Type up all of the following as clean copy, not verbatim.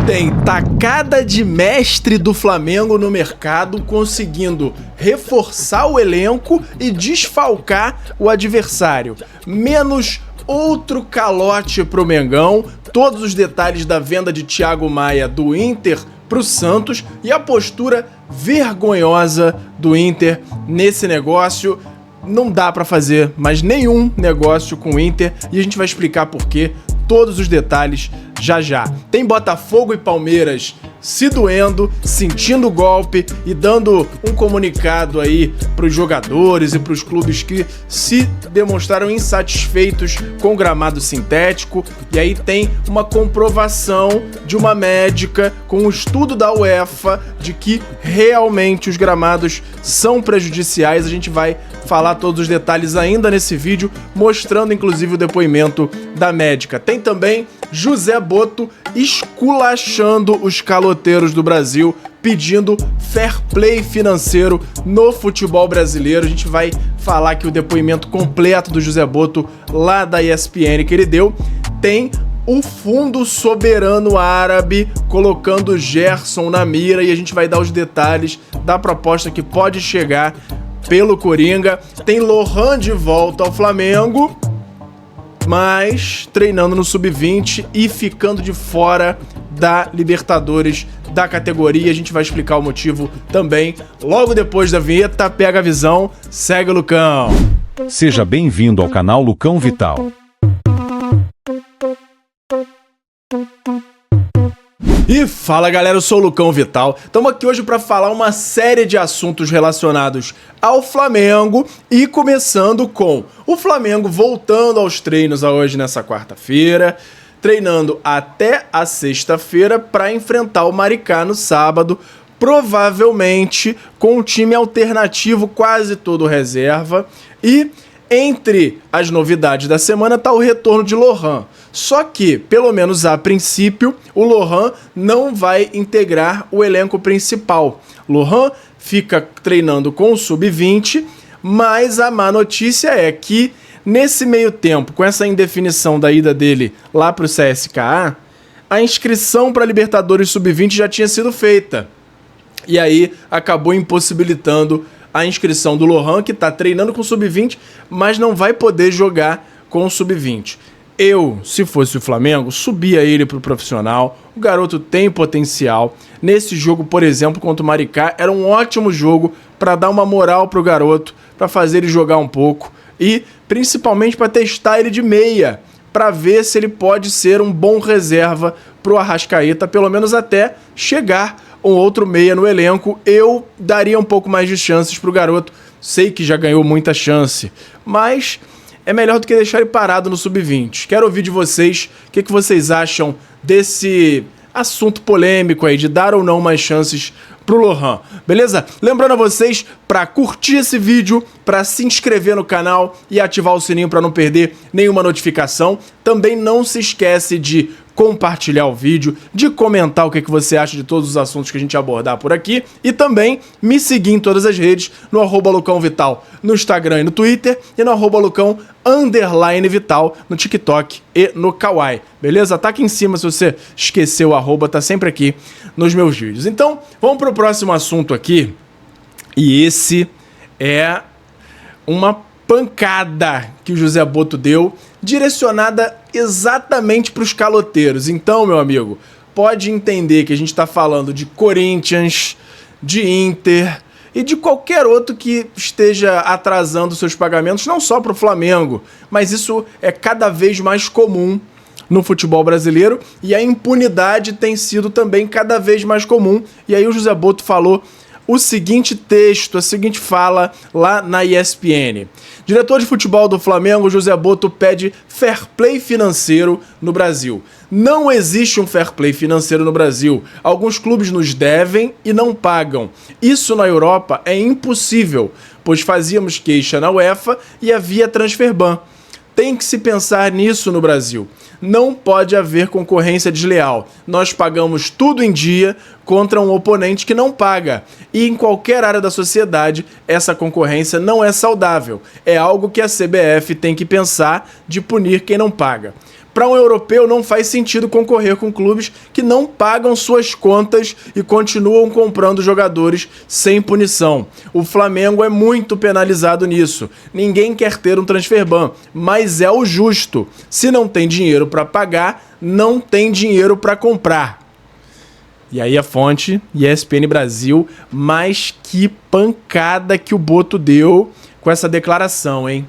Tem tacada de mestre do Flamengo no mercado, conseguindo reforçar o elenco e desfalcar o adversário. Menos outro calote pro Mengão, todos os detalhes da venda de Thiago Maia do Inter pro Santos e a postura vergonhosa do Inter nesse negócio. Não dá pra fazer mais nenhum negócio com o Inter e a gente vai explicar por quê, todos os detalhes já. Tem Botafogo e Palmeiras se doendo, sentindo o golpe e dando um comunicado aí pros jogadores e pros clubes que se demonstraram insatisfeitos com o gramado sintético. E aí tem uma comprovação de uma médica com um estudo da UEFA de que realmente os gramados são prejudiciais. A gente vai falar todos os detalhes ainda nesse vídeo, mostrando inclusive o depoimento da médica. Tem também José Botto esculachando os caloteiros do Brasil, pedindo fair play financeiro no futebol brasileiro. A gente vai falar aqui o depoimento completo do José Botto lá da ESPN que ele deu. Tem o Fundo Soberano Árabe colocando Gerson na mira e a gente vai dar os detalhes da proposta que pode chegar pelo Coringa. Tem Lohan de volta ao Flamengo, mas treinando no Sub-20 e ficando de fora da Libertadores da categoria. A gente vai explicar o motivo também logo depois da vinheta. Pega a visão, segue o Lucão. Seja bem-vindo ao canal Lucão Vital. E fala galera, eu sou o Lucão Vital, estamos aqui hoje para falar uma série de assuntos relacionados ao Flamengo e começando com o Flamengo voltando aos treinos hoje nessa quarta-feira, treinando até a sexta-feira para enfrentar o Maricá no sábado, provavelmente com um time alternativo quase todo reserva. E entre as novidades da semana está o retorno de Lohan. Só que, pelo menos a princípio, o Lohan não vai integrar o elenco principal. Lohan fica treinando com o Sub-20, mas a má notícia é que, nesse meio tempo, com essa indefinição da ida dele lá para o CSKA, a inscrição para a Libertadores Sub-20 já tinha sido feita. E aí acabou impossibilitando a inscrição do Lohan, que está treinando com o Sub-20, mas não vai poder jogar com o Sub-20. Eu, se fosse o Flamengo, subia ele pro profissional. O garoto tem potencial. Nesse jogo, por exemplo, contra o Maricá, era um ótimo jogo para dar uma moral pro garoto, para fazer ele jogar um pouco e principalmente para testar ele de meia, para ver se ele pode ser um bom reserva pro Arrascaeta, pelo menos até chegar um outro meia no elenco. Eu daria um pouco mais de chances pro garoto. Sei que já ganhou muita chance, mas é melhor do que deixar ele parado no Sub-20. Quero ouvir de vocês o que vocês acham desse assunto polêmico aí, de dar ou não mais chances pro Lohan, beleza? Lembrando a vocês para curtir esse vídeo, para se inscrever no canal e ativar o sininho para não perder nenhuma notificação. Também não se esquece de compartilhar o vídeo, de comentar o que você acha de todos os assuntos que a gente abordar por aqui e também me seguir em todas as redes no @LucãoVital, no Instagram e no Twitter e no @Lucão_Vital no TikTok e no Kawaii, beleza? Tá aqui em cima se você esqueceu o arroba, tá sempre aqui nos meus vídeos. Então, vamos pro próximo assunto aqui e esse é uma pancada que o José Botto deu, direcionada exatamente para os caloteiros. Então, meu amigo, pode entender que a gente está falando de Corinthians, de Inter e de qualquer outro que esteja atrasando seus pagamentos, não só para o Flamengo, mas isso é cada vez mais comum no futebol brasileiro e a impunidade tem sido também cada vez mais comum. E aí o José Botto falou o seguinte texto, a seguinte fala lá na ESPN. Diretor de futebol do Flamengo, José Botto, pede fair play financeiro no Brasil. Não existe um fair play financeiro no Brasil. Alguns clubes nos devem e não pagam. Isso na Europa é impossível, pois fazíamos queixa na UEFA e havia transfer ban. Tem que se pensar nisso no Brasil. Não pode haver concorrência desleal. Nós pagamos tudo em dia contra um oponente que não paga. E em qualquer área da sociedade, essa concorrência não é saudável. É algo que a CBF tem que pensar de punir quem não paga. Para um europeu não faz sentido concorrer com clubes que não pagam suas contas e continuam comprando jogadores sem punição. O Flamengo é muito penalizado nisso. Ninguém quer ter um transfer ban, mas é o justo. Se não tem dinheiro para pagar, não tem dinheiro para comprar. E aí a fonte, ESPN Brasil, mas que pancada que o Boto deu com essa declaração, hein?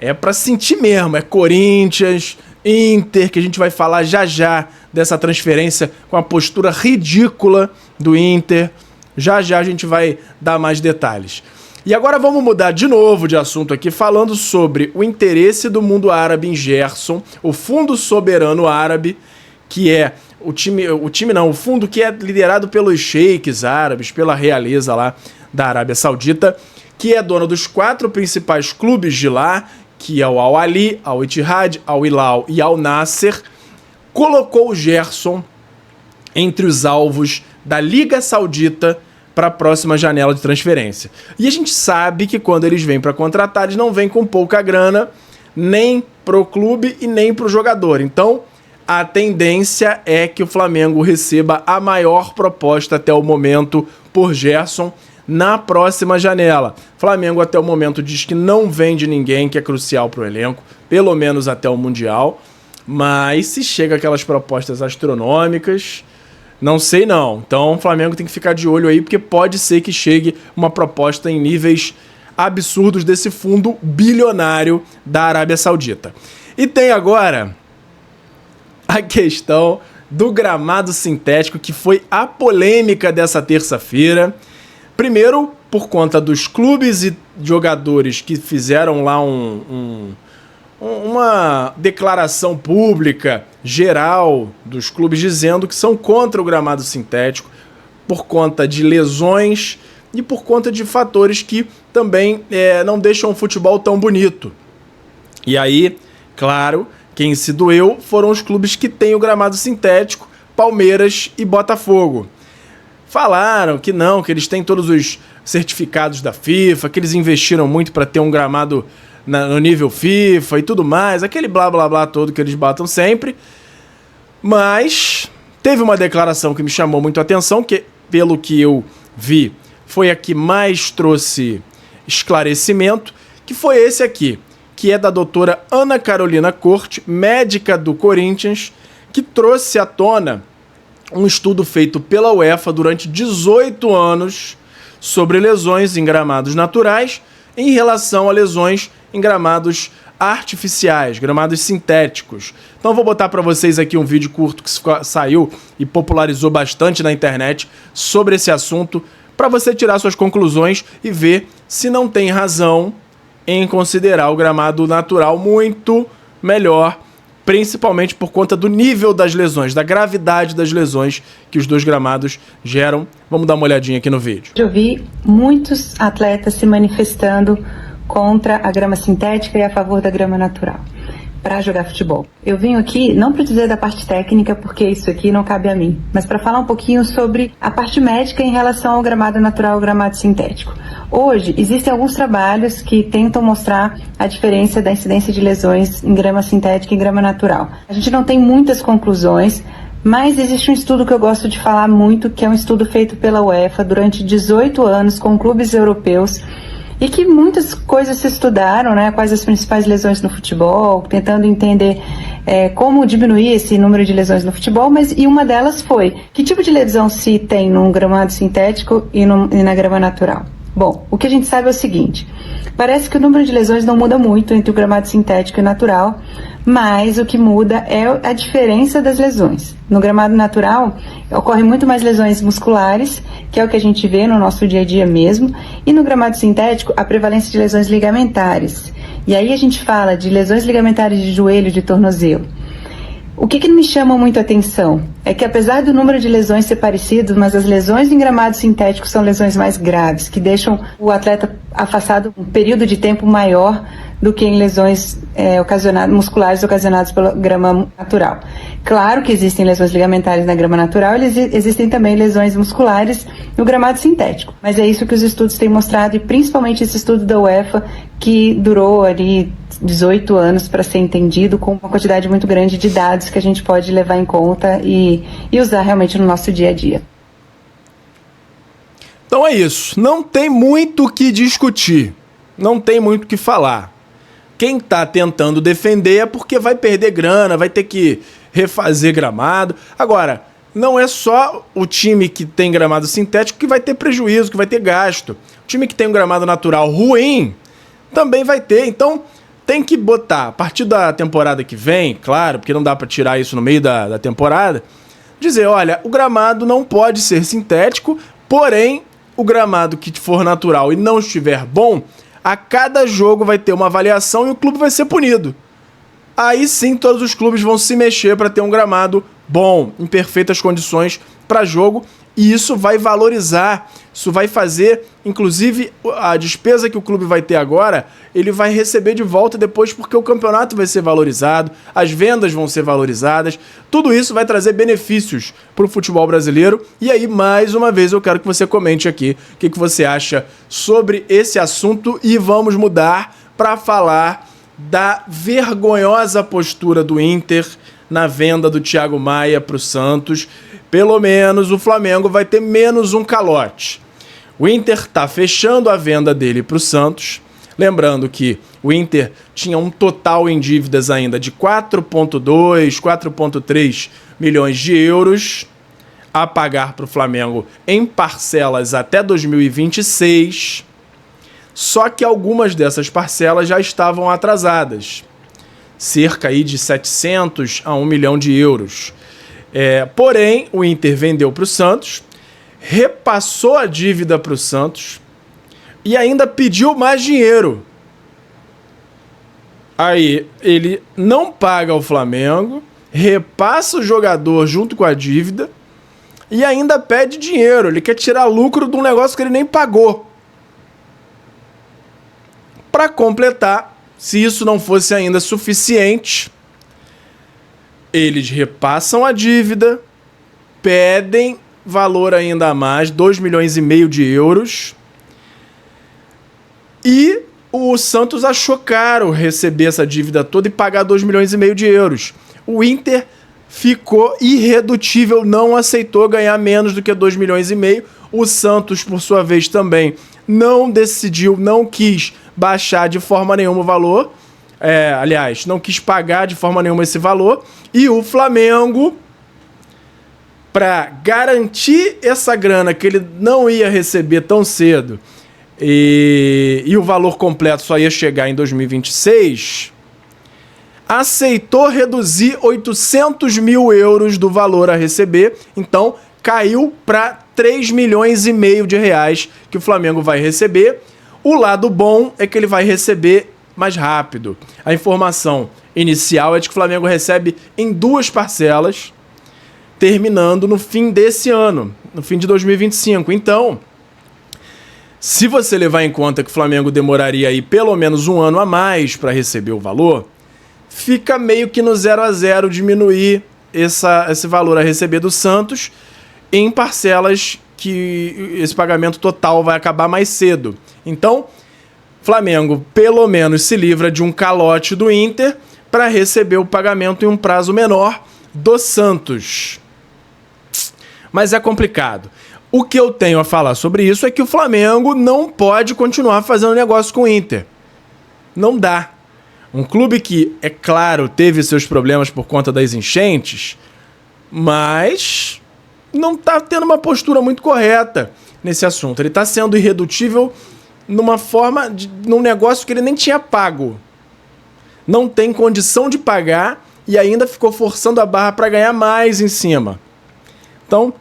É pra sentir mesmo, é Corinthians, Inter, que a gente vai falar já já dessa transferência com a postura ridícula do Inter. Já já a gente vai dar mais detalhes. E agora vamos mudar de novo de assunto aqui, falando sobre o interesse do mundo árabe em Gerson, o Fundo Soberano Árabe, que é o fundo que é liderado pelos sheiks árabes, pela realeza lá da Arábia Saudita, que é dono dos 4 principais clubes de lá, que é o Al-Ahly, Al-Ittihad, Al-Hilal e Al-Nasser, colocou o Gerson entre os alvos da Liga Saudita para a próxima janela de transferência. E a gente sabe que quando eles vêm para contratar, eles não vêm com pouca grana, nem pro clube e nem pro jogador. Então, a tendência é que o Flamengo receba a maior proposta até o momento por Gerson na próxima janela. Flamengo até o momento diz que não vende ninguém, que é crucial para o elenco, pelo menos até o Mundial, mas se chega aquelas propostas astronômicas, não sei não. Então o Flamengo tem que ficar de olho aí, porque pode ser que chegue uma proposta em níveis absurdos desse fundo bilionário da Arábia Saudita. E tem agora a questão do gramado sintético, que foi a polêmica dessa terça-feira. Primeiro, por conta dos clubes e jogadores que fizeram lá uma declaração pública geral dos clubes dizendo que são contra o gramado sintético por conta de lesões e por conta de fatores que também não deixam o futebol tão bonito. E aí, claro, quem se doeu foram os clubes que têm o gramado sintético, Palmeiras e Botafogo. Falaram que não, que eles têm todos os certificados da FIFA, que eles investiram muito para ter um gramado no nível FIFA e tudo mais, aquele blá blá blá todo que eles batam sempre. Mas teve uma declaração que me chamou muito a atenção, que pelo que eu vi foi a que mais trouxe esclarecimento, que foi esse aqui, que é da doutora Ana Carolina Corte, médica do Corinthians, que trouxe à tona um estudo feito pela UEFA durante 18 anos sobre lesões em gramados naturais em relação a lesões em gramados artificiais, gramados sintéticos. Então vou botar para vocês aqui um vídeo curto que saiu e popularizou bastante na internet sobre esse assunto, para você tirar suas conclusões e ver se não tem razão em considerar o gramado natural muito melhor, principalmente por conta do nível das lesões, da gravidade das lesões que os dois gramados geram. Vamos dar uma olhadinha aqui no vídeo. Eu vi muitos atletas se manifestando contra a grama sintética e a favor da grama natural para jogar futebol. Eu venho aqui não para dizer da parte técnica, porque isso aqui não cabe a mim, mas para falar um pouquinho sobre a parte médica em relação ao gramado natural e ao gramado sintético. Hoje, existem alguns trabalhos que tentam mostrar a diferença da incidência de lesões em grama sintética e grama natural. A gente não tem muitas conclusões, mas existe um estudo que eu gosto de falar muito, que é um estudo feito pela UEFA durante 18 anos com clubes europeus, e que muitas coisas se estudaram, né? Quais as principais lesões no futebol, tentando entender como diminuir esse número de lesões no futebol, e uma delas foi que tipo de lesão se tem num gramado sintético e na grama natural. Bom, o que a gente sabe é o seguinte: parece que o número de lesões não muda muito entre o gramado sintético e natural, mas o que muda é a diferença das lesões. No gramado natural, ocorrem muito mais lesões musculares, que é o que a gente vê no nosso dia a dia mesmo, e no gramado sintético, a prevalência de lesões ligamentares. E aí a gente fala de lesões ligamentares de joelho, de tornozelo. O que me chama muito a atenção é que, apesar do número de lesões ser parecido, mas as lesões em gramado sintético são lesões mais graves, que deixam o atleta afastado um período de tempo maior do que em lesões musculares ocasionadas pela grama natural. Claro que existem lesões ligamentares na grama natural, existem também lesões musculares no gramado sintético, mas é isso que os estudos têm mostrado, e principalmente esse estudo da UEFA, que durou ali 18 anos para ser entendido, com uma quantidade muito grande de dados que a gente pode levar em conta e usar realmente no nosso dia a dia. Então é isso, não tem muito o que discutir, não tem muito o que falar. Quem está tentando defender é porque vai perder grana, vai ter que refazer gramado. Agora, não é só o time que tem gramado sintético que vai ter prejuízo, que vai ter gasto. O time que tem um gramado natural ruim também vai ter. Então, tem que botar, a partir da temporada que vem, claro, porque não dá para tirar isso no meio da temporada, dizer, olha, o gramado não pode ser sintético, porém, o gramado que for natural e não estiver bom, a cada jogo vai ter uma avaliação e o clube vai ser punido. Aí sim todos os clubes vão se mexer para ter um gramado bom, em perfeitas condições para jogo, e isso vai valorizar, isso vai fazer, inclusive a despesa que o clube vai ter agora, ele vai receber de volta depois porque o campeonato vai ser valorizado, as vendas vão ser valorizadas, tudo isso vai trazer benefícios para o futebol brasileiro. E aí, mais uma vez, eu quero que você comente aqui o que você acha sobre esse assunto e vamos mudar para falar da vergonhosa postura do Inter na venda do Thiago Maia para o Santos. Pelo menos o Flamengo vai ter menos um calote. O Inter está fechando a venda dele para o Santos. Lembrando que o Inter tinha um total em dívidas ainda de 4,2, 4,3 milhões de euros a pagar para o Flamengo em parcelas até 2026. Só que algumas dessas parcelas já estavam atrasadas. Cerca aí de 700 a 1 milhão de euros. Porém, o Inter vendeu para o Santos, repassou a dívida para o Santos e ainda pediu mais dinheiro. Aí ele não paga ao Flamengo, repassa o jogador junto com a dívida e ainda pede dinheiro. Ele quer tirar lucro de um negócio que ele nem pagou. Para completar, se isso não fosse ainda suficiente, eles repassam a dívida, pedem valor ainda a mais, 2,5 milhões de euros, e o Santos achou caro receber essa dívida toda e pagar 2,5 milhões de euros. O Inter ficou irredutível, não aceitou ganhar menos do que 2,5 milhões. O Santos, por sua vez, também não decidiu, não quis baixar de forma nenhuma o valor. Aliás, não quis pagar de forma nenhuma esse valor. E o Flamengo, para garantir essa grana que ele não ia receber tão cedo e o valor completo só ia chegar em 2026, aceitou reduzir 800 mil euros do valor a receber. Então, caiu para 3,5 milhões de reais que o Flamengo vai receber. O lado bom é que ele vai receber mais rápido. A informação inicial é de que o Flamengo recebe em 2 parcelas, terminando no fim desse ano, no fim de 2025. Então, se você levar em conta que o Flamengo demoraria aí pelo menos 1 ano a mais para receber o valor, fica meio que no 0 a 0 diminuir esse valor a receber do Santos em parcelas que esse pagamento total vai acabar mais cedo. Então, Flamengo pelo menos se livra de um calote do Inter para receber o pagamento em um prazo menor do Santos. Mas é complicado. O que eu tenho a falar sobre isso é que o Flamengo não pode continuar fazendo negócio com o Inter. Não dá. Um clube que, é claro, teve seus problemas por conta das enchentes, mas não está tendo uma postura muito correta nesse assunto. Ele está sendo irredutível num negócio que ele nem tinha pago. Não tem condição de pagar e ainda ficou forçando a barra para ganhar mais em cima. Então,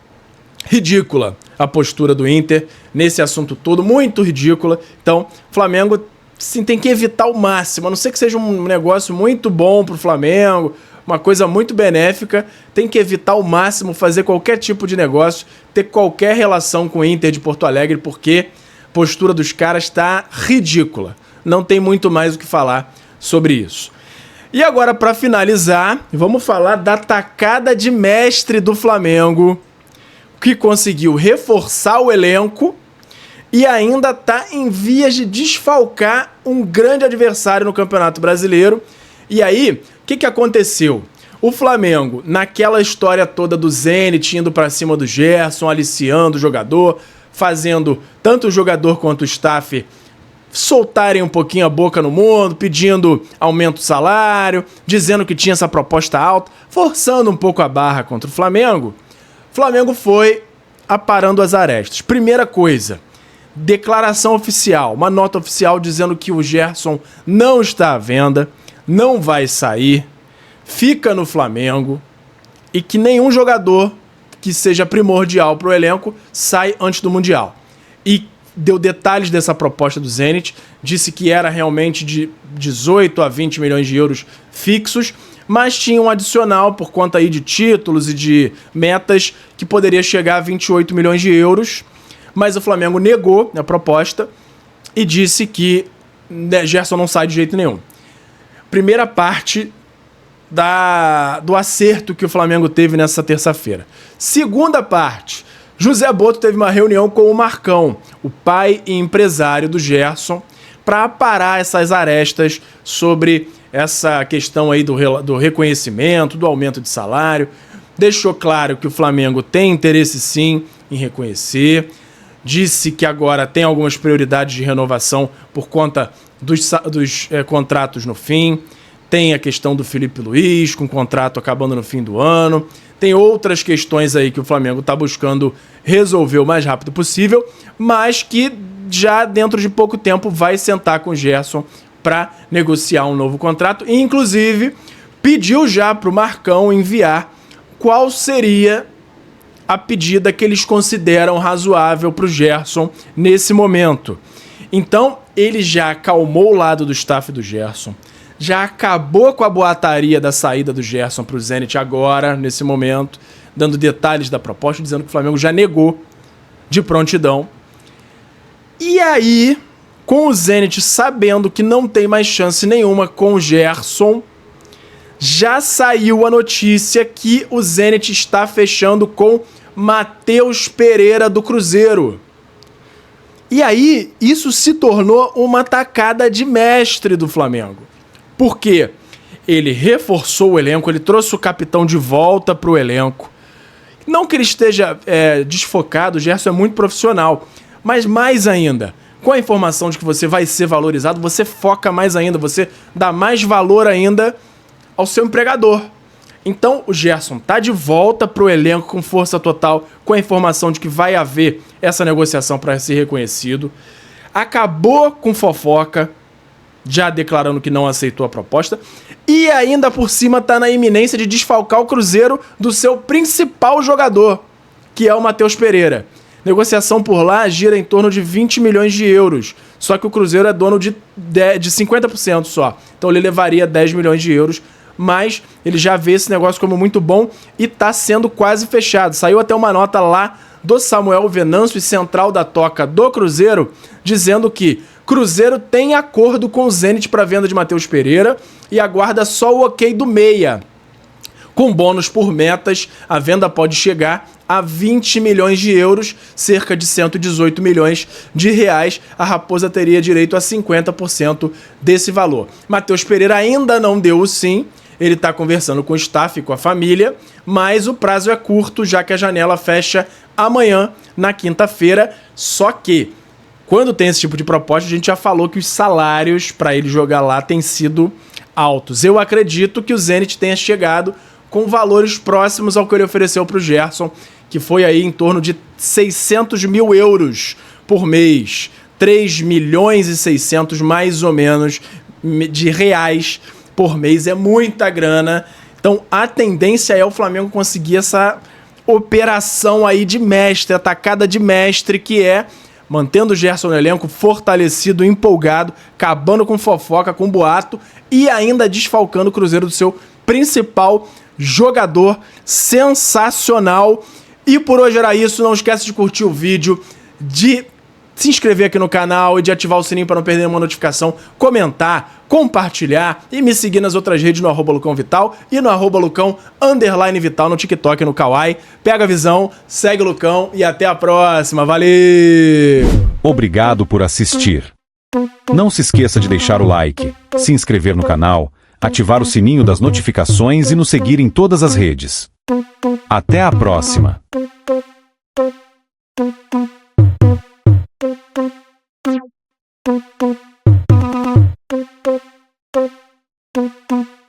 ridícula a postura do Inter nesse assunto todo, muito ridícula. Então, o Flamengo sim, tem que evitar ao máximo, a não ser que seja um negócio muito bom pro Flamengo, uma coisa muito benéfica, tem que evitar ao máximo fazer qualquer tipo de negócio, ter qualquer relação com o Inter de Porto Alegre, porque a postura dos caras está ridícula. Não tem muito mais o que falar sobre isso. E agora, para finalizar, vamos falar da tacada de mestre do Flamengo, que conseguiu reforçar o elenco e ainda está em vias de desfalcar um grande adversário no Campeonato Brasileiro. E aí, o que aconteceu? O Flamengo, naquela história toda do Zenit, indo pra cima do Gerson, aliciando o jogador, fazendo tanto o jogador quanto o staff soltarem um pouquinho a boca no mundo, pedindo aumento de salário, dizendo que tinha essa proposta alta, forçando um pouco a barra contra o Flamengo foi aparando as arestas. Primeira coisa, declaração oficial, uma nota oficial dizendo que o Gerson não está à venda, não vai sair, fica no Flamengo e que nenhum jogador que seja primordial para o elenco sai antes do Mundial. E deu detalhes dessa proposta do Zenit, disse que era realmente de 18 a 20 milhões de euros fixos, mas tinha um adicional por conta aí de títulos e de metas que poderia chegar a 28 milhões de euros, mas o Flamengo negou a proposta e disse que Gerson não sai de jeito nenhum. Primeira parte do acerto que o Flamengo teve nessa terça-feira. Segunda parte, José Boto teve uma reunião com o Marcão, o pai e empresário do Gerson, para aparar essas arestas sobre essa questão aí do reconhecimento, do aumento de salário. Deixou claro que o Flamengo tem interesse sim em reconhecer. Disse que agora tem algumas prioridades de renovação por conta dos contratos no fim. Tem a questão do Felipe Luiz, com o contrato acabando no fim do ano. Tem outras questões aí que o Flamengo está buscando resolver o mais rápido possível, mas que já dentro de pouco tempo vai sentar com o Gerson para negociar um novo contrato. E, inclusive, pediu já para o Marcão enviar qual seria a pedida que eles consideram razoável para o Gerson nesse momento. Então, ele já acalmou o lado do staff do Gerson, já acabou com a boataria da saída do Gerson para o Zenit agora, nesse momento, dando detalhes da proposta, dizendo que o Flamengo já negou de prontidão. E aí, com o Zenit sabendo que não tem mais chance nenhuma com o Gerson, já saiu a notícia que o Zenit está fechando com Matheus Pereira do Cruzeiro. E aí, isso se tornou uma tacada de mestre do Flamengo. Por quê? Ele reforçou o elenco, ele trouxe o capitão de volta para o elenco. Não que ele esteja desfocado, o Gerson é muito profissional, mas mais ainda, com a informação de que você vai ser valorizado, você foca mais ainda, você dá mais valor ainda ao seu empregador. Então o Gerson tá de volta pro elenco com força total, com a informação de que vai haver essa negociação para ser reconhecido. Acabou com fofoca, já declarando que não aceitou a proposta. E ainda por cima tá na iminência de desfalcar o Cruzeiro do seu principal jogador, que é o Matheus Pereira. Negociação por lá gira em torno de 20 milhões de euros. Só que o Cruzeiro é dono de 50% só. Então ele levaria 10 milhões de euros. Mas ele já vê esse negócio como muito bom e tá sendo quase fechado. Saiu até uma nota lá do Samuel Venâncio e central da toca do Cruzeiro, dizendo que Cruzeiro tem acordo com o Zenit para venda de Matheus Pereira e aguarda só o ok do meia. Com bônus por metas, a venda pode chegar a 20 milhões de euros, cerca de 118 milhões de reais. A Raposa teria direito a 50% desse valor. Matheus Pereira ainda não deu o sim. Ele está conversando com o staff e com a família, mas o prazo é curto, já que a janela fecha amanhã, na quinta-feira. Só que, quando tem esse tipo de proposta, a gente já falou que os salários para ele jogar lá têm sido altos. Eu acredito que o Zenit tenha chegado com valores próximos ao que ele ofereceu para o Gerson, que foi aí em torno de 600 mil euros por mês. 3 milhões e 600 mais ou menos de reais por mês, é muita grana. Então a tendência é o Flamengo conseguir essa operação aí de mestre, atacada de mestre, que é mantendo o Gerson no elenco, fortalecido, empolgado, acabando com fofoca, com boato e ainda desfalcando o Cruzeiro do seu principal jogador. Sensacional. E por hoje era isso, não esquece de curtir o vídeo, de se inscrever aqui no canal e de ativar o sininho para não perder nenhuma notificação, comentar, compartilhar e me seguir nas outras redes no @LucãoVital e no @Lucão_Vital no TikTok e no Kawaii. Pega a visão, segue o Lucão e até a próxima. Valeu! Obrigado por assistir. Não se esqueça de deixar o like, se inscrever no canal, ativar o sininho das notificações e nos seguir em todas as redes. Até a próxima! Thank you.